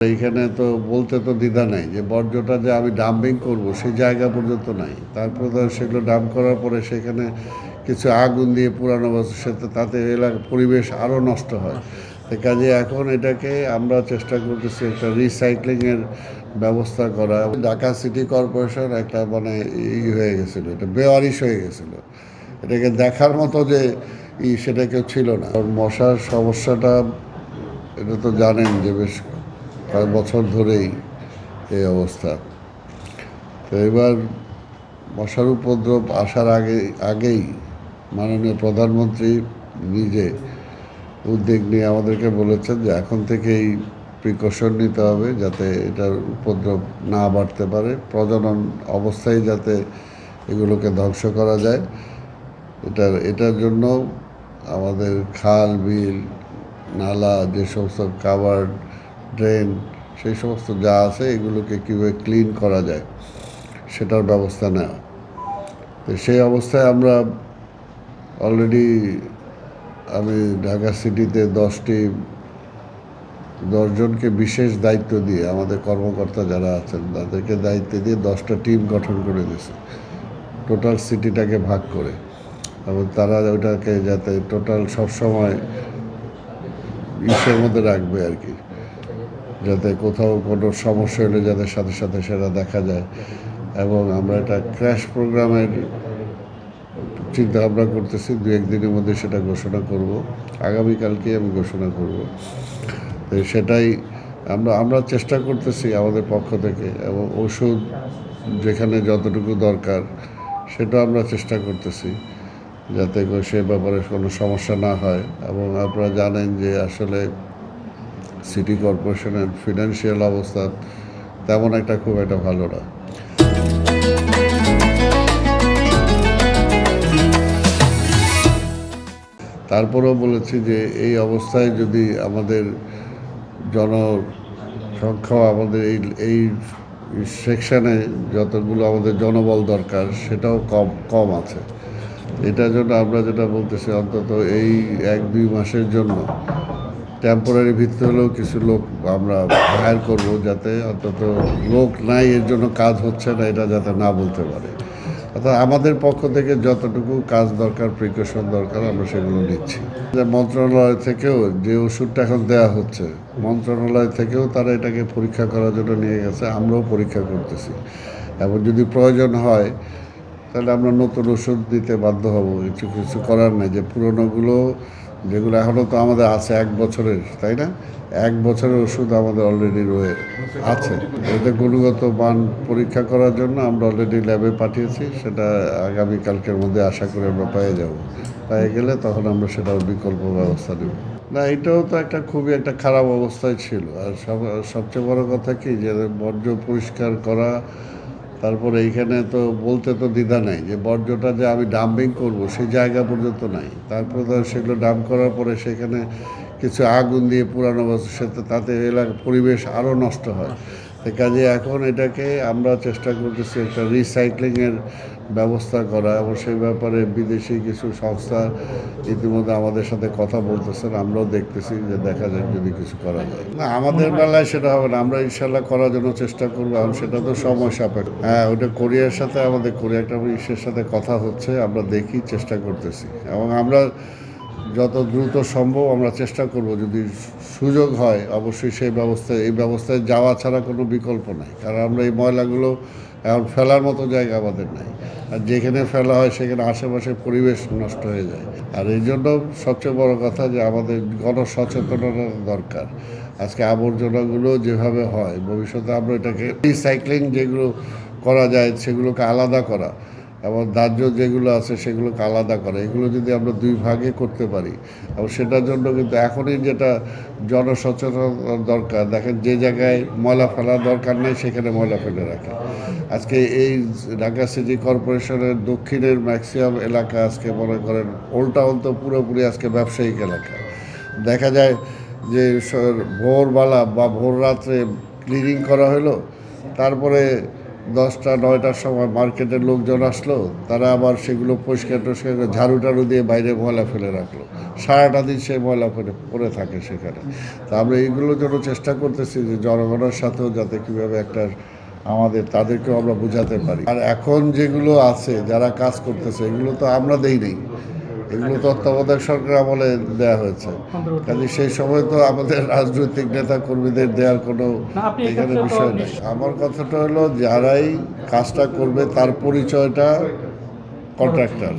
এইখানে তো বলতে তো দ্বিধা নাই যে বর্জ্যটা যে আমি ডাম্পিং করব সেই জায়গা পর্যন্ত নাই। তারপরে তো সেগুলো ডাম্প করার পরে সেখানে কিছু আগুন দিয়ে পুরানো বস্তু সেটা তাতে পরিবেশ আরও নষ্ট হয়। তো কাজে এখন এটাকে আমরা চেষ্টা করতেছি একটা রিসাইক্লিংয়ের ব্যবস্থা করা। ঢাকা সিটি কর্পোরেশন একটা মানে হয়ে গেছিলো, এটা বেওয়ারিশ হয়ে গেছিলো। এটাকে দেখার মতো যে সেটা কেউ ছিল না। মশার সমস্যাটা এটা তো জানেন যে বেশ কয়েক বছর ধরেই এই অবস্থা। তো এবার মশার উপদ্রব আসার আগেই মাননীয় প্রধানমন্ত্রী নিজে উদ্যোগ নিয়ে আমাদেরকে বলেছেন যে এখন থেকেই প্রিকশন নিতে হবে যাতে এটার উপদ্রব না বাড়তে পারে, প্রজনন অবস্থায় যাতে এগুলোকে ধ্বংস করা যায়। এটার জন্য আমাদের খাল বিল নালা যে সমস্ত কাভার্ড ড্রেন সেই সমস্ত যা আছে এগুলোকে কীভাবে ক্লিন করা যায় সেটার ব্যবস্থা নেওয়া। তো সেই অবস্থায় আমরা অলরেডি আমি ঢাকা সিটিতে 10জনকে বিশেষ দায়িত্ব দিয়ে আমাদের কর্মকর্তা যারা আছেন তাদেরকে দায়িত্ব দিয়ে 10টা টিম গঠন করে দিয়েছে টোটাল সিটিটাকে ভাগ করে, এবং তারা ওটাকে যাতে টোটাল সবসময় মধ্যে রাখবে আর কি, যাতে কোথাও কোনো সমস্যা হলে যাতে সাথে সাথে সেটা দেখা যায়। এবং আমরা একটা ক্র্যাশ প্রোগ্রামের চিন্তা ভাবনা করতেছি, 2-1 দিনের মধ্যে সেটা ঘোষণা করব, আগামীকালকে আমি ঘোষণা করব। তো সেটাই আমরা চেষ্টা করতেছি আমাদের পক্ষ থেকে, এবং ওষুধ যেখানে যতটুকু দরকার সেটা আমরা চেষ্টা করতেছি যাতে সে ব্যাপারে কোনো সমস্যা না হয়। এবং আপনারা জানেন যে আসলে সিটি কর্পোরেশনের ফিনান্সিয়াল অবস্থা তেমন খুব একটা ভালো না। তারপরেও বলেছি যে এই অবস্থায় যদি আমাদের জনসংখ্যা আমাদের এই সেকশানে যতগুলো আমাদের জনবল দরকার সেটাও কম আছে। এটার জন্য আমরা যেটা বলতেছি অন্তত এই 1-2 মাসের জন্য টেম্পোরারি ভিত্তি হলেও কিছু লোক আমরা হায়ার করব, যাতে অন্তত লোক নাই এর জন্য কাজ হচ্ছে না এটা যাতে না বলতে পারে। অর্থাৎ আমাদের পক্ষ থেকে যতটুকু কাজ দরকার, প্রিকশন দরকার, আমরা সেগুলো নিচ্ছি। মন্ত্রণালয় থেকেও যে ওষুধটা এখন দেওয়া হচ্ছে, মন্ত্রণালয় থেকেও তারা এটাকে পরীক্ষা করার জন্য নিয়ে গেছে, আমরাও পরীক্ষা করতেছি। এবং যদি প্রয়োজন হয় তাহলে আমরা নতুন ওষুধ দিতে বাধ্য হব, কিছু করার নেই। যে পুরনোগুলো যেগুলো এখনও তো আমাদের আছে 1 বছরের, তাই না, 1 বছরের ওষুধ আমাদের অলরেডি আছে। এদের গুণগত মান পরীক্ষা করার জন্য আমরা অলরেডি ল্যাবে পাঠিয়েছি, সেটা আগামীকালকের মধ্যে আশা করি আমরা পেয়ে যাব। পেয়ে গেলে তখন আমরা সেটার বিকল্প ব্যবস্থা নেব। না, এটাও তো খুবই খারাপ অবস্থায় ছিল। আর সবচেয়ে বড় কথা কি যে বর্জ্য পরিষ্কার করা, তারপরে এইখানে তো বলতে তো দ্বিধা নাই যে বর্জ্যটা যে আমি ডাম্পিং করব সেই জায়গা পর্যন্ত নাই। তারপরে তো সেগুলো ডাম্প করার পরে সেখানে কিছু আগুন দিয়ে পুরানো বস্তু সেটা তাতে পরিবেশ আরও নষ্ট হয়। তো কাজে এখন এটাকে আমরা চেষ্টা করতেছি একটা রিসাইক্লিংয়ের ব্যবস্থা করা, এবং সেই ব্যাপারে বিদেশি কিছু সংস্থা ইতিমধ্যে আমাদের সাথে কথা বলতেছেন, আমরাও দেখতেছি যে দেখা যায় যদি কিছু করা যায়। না, আমাদের বেলায় সেটা হবে না, আমরা ইনশাল্লাহ করার জন্য চেষ্টা করবো, এবং সেটা তো সময় সাপেক্ষ। হ্যাঁ, ওটা কোরিয়ার সাথে আমাদের একটা ইসের সাথে কথা হচ্ছে, আমরা দেখি, চেষ্টা করতেছি, এবং আমরা যত দ্রুত সম্ভব আমরা চেষ্টা করব, যদি সুযোগ হয় অবশ্যই এই ব্যবস্থায় যাওয়া ছাড়া কোনো বিকল্প নাই। কারণ আমরা এই ময়লাগুলো এখন ফেলার মতো জায়গা আমাদের নাই, আর যেখানে ফেলা হয় সেখানে আশেপাশে পরিবেশ নষ্ট হয়ে যায়। আর এই জন্য সবচেয়ে বড় কথা যে আমাদের গণসচেতনতা দরকার। আজকে আবর্জনাগুলো যেভাবে হয়, ভবিষ্যতে আমরা এটাকে রিসাইক্লিং যেগুলো করা যায় সেগুলোকে আলাদা করা, এবং দাহ্য যেগুলো আছে সেগুলোকে আলাদা করা, এগুলো যদি আমরা 2 ভাগে করতে পারি, এবং সেটার জন্য কিন্তু এখনই যেটা জনসচেতনতা দরকার। দেখেন, যে জায়গায় ময়লা ফেলার দরকার নেই সেখানে ময়লা ফেলে রাখে। আজকে এই ঢাকা সিটি কর্পোরেশনের দক্ষিণের ম্যাক্সিমাম এলাকা আজকে মনে করেন ওল্ড টাউন তো পুরোপুরি আজকে ব্যবসায়িক এলাকা। দেখা যায় যে ভোরবেলা বা ভোর রাত্রে ক্লিনিং করা হলো, তারপরে 10টা 9টার সময় মার্কেটের লোকজন আসলো, তারা আবার সেগুলো পরিষ্কার টরিষ্কার করে ঝাড়ু টাড়ু দিয়ে বাইরে ময়লা ফেলে রাখলো, সারাটা দিন সেই ময়লা পড়ে থাকে সেখানে। তা আমরা এইগুলোর জন্য চেষ্টা করতেছি যে জনগণের সাথেও যাতে কীভাবে একটা তাদেরকেও আমরা বোঝাতে পারি। আর এখন যেগুলো আছে যারা কাজ করতেছে এগুলো তো আমরা দেই নেই, এগুলো তত্ত্বাবধায়ক সরকার আমলে দেওয়া হয়েছে। কাজে সেই সময় তো আমাদের রাজনৈতিক নেতা কর্মীদের দেওয়ার কোনো এখানে বিষয় নেই। আমার কথাটা হলো যারাই কাজটা করবে তার পরিচয়টা কন্ট্রাক্টর,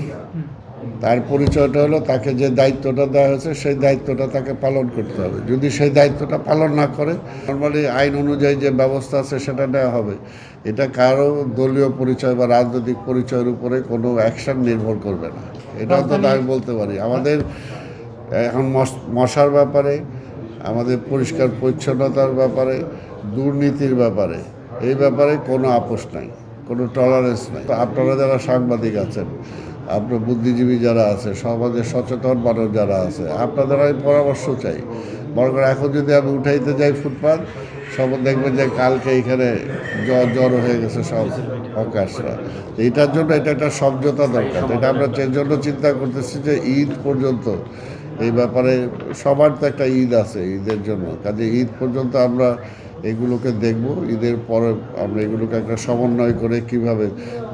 তার পরিচয়টা হলো তাকে যে দায়িত্বটা দেওয়া হয়েছে সেই দায়িত্বটা তাকে পালন করতে হবে। যদি সেই দায়িত্বটা পালন না করে, নর্মালি আইন অনুযায়ী যে ব্যবস্থা আছে সেটা নেওয়া হবে। এটা কারো দলীয় পরিচয় বা রাজনৈতিক পরিচয়ের উপরে কোনো অ্যাকশন নির্ভর করবে না, এটা অন্তত আমি বলতে পারি। আমাদের এখন মশার ব্যাপারে, আমাদের পরিষ্কার পরিচ্ছন্নতার ব্যাপারে, দুর্নীতির ব্যাপারে, এই ব্যাপারে কোনো আপোষ নাই, কোনো টলারেন্স নাই। তো আপনারা যারা সাংবাদিক আছেন, আপনার বুদ্ধিজীবী যারা আছে, সমাজের সচেতন মানুষ যারা আছে, আপনাদের আমি পরামর্শ চাই। মনে করেন এখন যদি আমি উঠাইতে যাই ফুটপাত, সব দেখবেন যে কালকে এখানে জ্বর হয়ে গেছে সব হকার্সরা। এটার জন্য এটা একটা সমঝোতা দরকার। এটা আমরা এর জন্য চিন্তা করতেছি যে ঈদ পর্যন্ত এই ব্যাপারে সবার তো একটা ঈদ আছে, ঈদের জন্য কাজে ঈদ পর্যন্ত আমরা এগুলোকে দেখব। ঈদের পরে আমরা এগুলোকে একটা সমন্বয় করে কিভাবে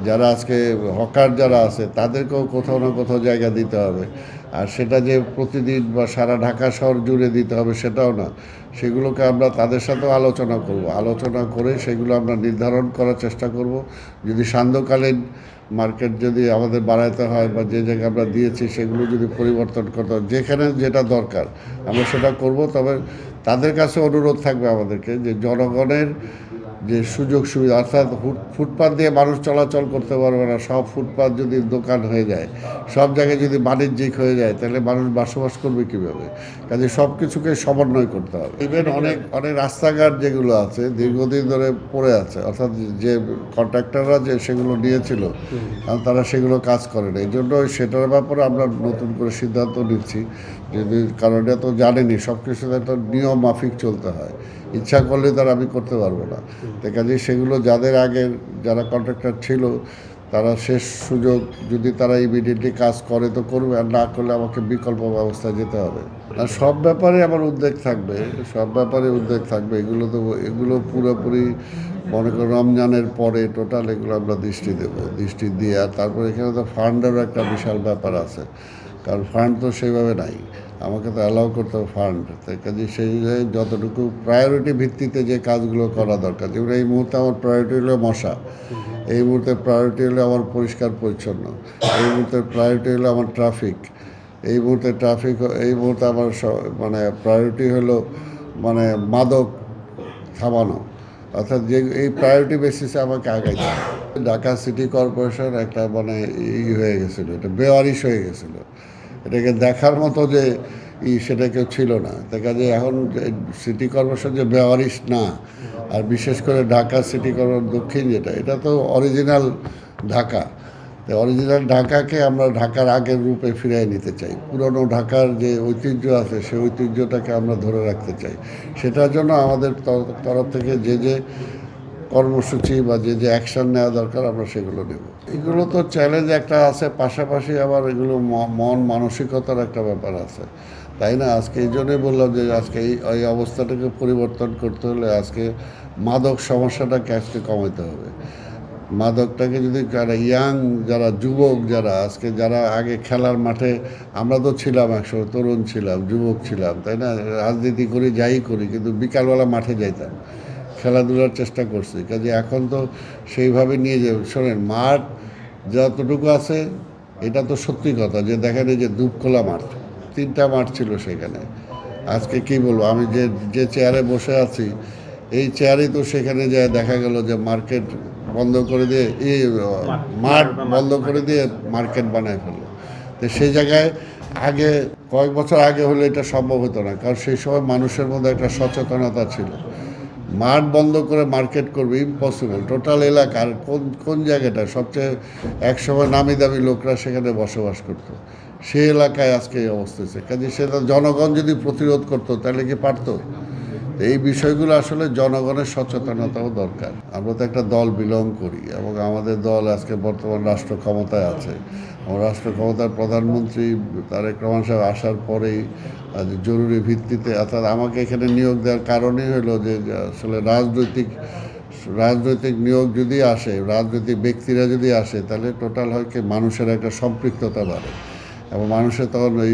যারা আজকে হকার যারা আছে তাদেরকেও কোথাও না কোথাও জায়গা দিতে হবে। আর সেটা যে প্রতিদিন বা সারা ঢাকা শহর জুড়ে দিতে হবে সেটাও না, সেগুলোকে আমরা তাদের সাথেও আলোচনা করব। আলোচনা করে সেগুলো আমরা নির্ধারণ করার চেষ্টা করব। যদি সান্ধ্যকালীন মার্কেট যদি আমাদের বাড়াইতে হয় বা যে জায়গায় আমরা দিয়েছি সেগুলো যদি পরিবর্তন করতে হয়, যেখানে যেটা দরকার আমরা সেটা করব। তবে তাদের কাছে অনুরোধ থাকবে আমাদেরকে যে জনগণের যে সুযোগ সুবিধা, অর্থাৎ ফুটপাত দিয়ে মানুষ চলাচল করতে পারবে না, সব ফুটপাত যদি দোকান হয়ে যায়, সব জায়গায় যদি বাণিজ্যিক হয়ে যায়, তাহলে মানুষ বসবাস করবে কীভাবে? কাজে সব কিছুকে সমন্বয় করতে হবে। ইভেন অনেক অনেক রাস্তাঘাট যেগুলো আছে দীর্ঘদিন ধরে পড়ে আছে, অর্থাৎ যে কন্ট্রাক্টররা যে সেগুলো নিয়েছিল কারণ তারা সেগুলো কাজ করে না, এই জন্য সেটার ব্যাপারে আমরা নতুন করে সিদ্ধান্ত নিচ্ছি। যদি কারণ এটা তো জানেনি সব কিছু একটা নিয়ম মাফিক চলতে হয়, ইচ্ছা করলে তারা আমি করতে পারবো না। তো কাজে সেগুলো যাদের আগে যারা কন্ট্রাক্টর ছিল তারা শেষ সুযোগ, যদি তারা ইমিডিয়েটলি কাজ করে তো করবে, আর না করলে আমাকে বিকল্প ব্যবস্থা যেতে হবে। আর সব ব্যাপারে আমার উদ্বেগ থাকবে, সব ব্যাপারে উদ্বেগ থাকবে। এগুলো পুরোপুরি মনে করো রমজানের পরে টোটাল এগুলো আমরা দৃষ্টি দিয়ে। আর তারপরে এখানে তো ফান্ডেরও একটা বিশাল ব্যাপার আছে, কারণ ফান্ড তো সেইভাবে নাই, আমাকে তো অ্যালাউ করতে হবে ফান্ড। তাই কাজে সেই যতটুকু প্রায়োরিটি ভিত্তিতে যে কাজগুলো করা দরকার, যেমন এই মুহূর্তে আমার প্রায়োরিটি হলো মশা, এই মুহূর্তে প্রায়োরিটি হলো আমার পরিষ্কার পরিচ্ছন্ন, এই মুহূর্তে প্রায়োরিটি হলো আমার ট্রাফিক, এই মুহূর্তে আমার মানে প্রায়োরিটি হলো মানে মাদক থামানো। অর্থাৎ যে এই প্রায়োরিটি বেসিসে আমাকে আগাইতে হবে। ঢাকা সিটি কর্পোরেশন একটা মানে হয়ে গেছিলো, এটা বেওয়ারিশ হয়ে গেছিলো, এটাকে দেখার মতো যে সেটা কেউ ছিল না। তাই কাজে এখন সিটি কর্পোরেশন যে বেওয়ারিশ না, আর বিশেষ করে ঢাকা সিটি কর্পোরেশন দক্ষিণ যেটা, এটা তো অরিজিনাল ঢাকা। তাই অরিজিনাল ঢাকাকে আমরা ঢাকার আগের রূপে ফিরিয়ে নিতে চাই। পুরনো ঢাকার যে ঐতিহ্য আছে সেই ঐতিহ্যটাকে আমরা ধরে রাখতে চাই। সেটার জন্য আমাদের তরফ থেকে যে কর্মসূচি বা যে অ্যাকশন নেওয়া দরকার আমরা সেগুলো নেব। এগুলো তো চ্যালেঞ্জ একটা আছে, পাশাপাশি আবার এগুলো মন মানসিকতার একটা ব্যাপার আছে, তাই না? আজকে এই জন্যই বললাম যে আজকে এই অবস্থাটাকে পরিবর্তন করতে হলে আজকে মাদক সমস্যাটাকে আজকে কমাতে হবে। মাদকটাকে যদি ইয়াং যারা যুবক যারা আজকে যারা আগে খেলার মাঠে, আমরা তো ছিলাম একসময় তরুণ ছিলাম, যুবক ছিলাম, তাই না? রাজনীতি করি যাই করি, কিন্তু বিকালবেলা মাঠে যাইতাম, খেলাধুলার চেষ্টা করছি। কাজে এখন তো সেইভাবে নিয়ে যাবে। শোনেন, মাঠ যতটুকু আছে এটা তো সত্যি কথা, যে দেখেন এই যে দুপখোলা মাঠ, 3টা মাঠ ছিল সেখানে। আজকে কি বলবো, আমি যে চেয়ারে বসে আছি এই চেয়ারেই তো সেখানে যায় দেখা গেল যে মার্কেট বন্ধ করে দিয়ে মাঠ বন্ধ করে দিয়ে মার্কেট বানায় ফেললো। তো সেই জায়গায় আগে কয়েক বছর আগে হলে এটা সম্ভব হতো না, কারণ সেই সময় মানুষের মধ্যে একটা সচেতনতা ছিল। মাঠ বন্ধ করে মার্কেট করবে ইম্পসিবল। টোটাল এলাকার কোন জায়গাটা সবচেয়ে একসময় নামি দামি লোকরা সেখানে বসবাস করতো, সেই এলাকায় আজকে এই অবস্থা হচ্ছে। কাজে সেটা জনগণ যদি প্রতিরোধ করতো তাহলে কি পারতো? তো এই বিষয়গুলো আসলে জনগণের সচেতনতাও দরকার। আমরা তো একটা দল বিলং করি এবং আমাদের দল আজকে বর্তমান রাষ্ট্র ক্ষমতায় আছে। আমার রাষ্ট্র ক্ষমতার প্রধানমন্ত্রী তারেক রহমান সাহেব আসার পরেই জরুরি ভিত্তিতে অর্থাৎ আমাকে এখানে নিয়োগ দেওয়ার কারণই হলো যে আসলে রাজনৈতিক নিয়োগ যদি আসে, রাজনৈতিক ব্যক্তিরা যদি আসে, তাহলে টোটাল হয় কি মানুষের একটা সম্পৃক্ততা বাড়ে এবং মানুষের তখন ওই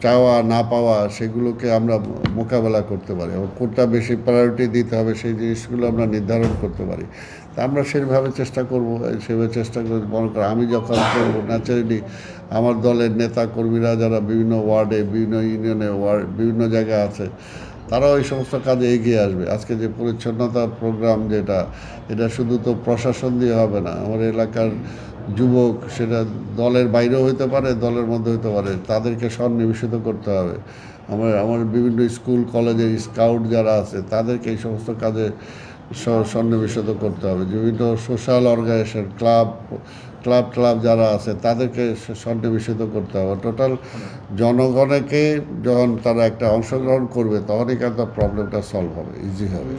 চাওয়া না পাওয়া সেগুলোকে আমরা মোকাবেলা করতে পারি এবং কোনটা বেশি প্রায়োরিটি দিতে হবে সেই জিনিসগুলো আমরা নির্ধারণ করতে পারি। তা আমরা সেভাবে চেষ্টা করব, সেভাবে চেষ্টা করে মনে করো আমি যখন করবো ন্যাচারালি আমার দলের নেতা কর্মীরা যারা বিভিন্ন ওয়ার্ডে, বিভিন্ন ইউনিয়নে, বিভিন্ন জায়গায় আছে, তারাও এই সমস্ত কাজে এগিয়ে আসবে। আজকে যে পরিচ্ছন্নতা প্রোগ্রাম যেটা, এটা শুধু তো প্রশাসন দিয়ে হবে না, আমার এলাকার যুবক সেটা দলের বাইরেও হতে পারে, দলের মধ্যে হতে পারে, তাদেরকে সন্নিবেশিত করতে হবে। আমার বিভিন্ন স্কুল কলেজের স্কাউট যারা আছে তাদেরকে এই সমস্ত কাজে সন্নিবেশিত করতে হবে। বিভিন্ন সোশ্যাল অর্গানাইজেশন ক্লাব যারা আছে তাদেরকে সন্নিবেশিত করতে হবে। টোটাল জনগণকে যখন তারা একটা অংশগ্রহণ করবে তখনই কিন্তু প্রবলেমটা সলভ হবে, ইজি হবে।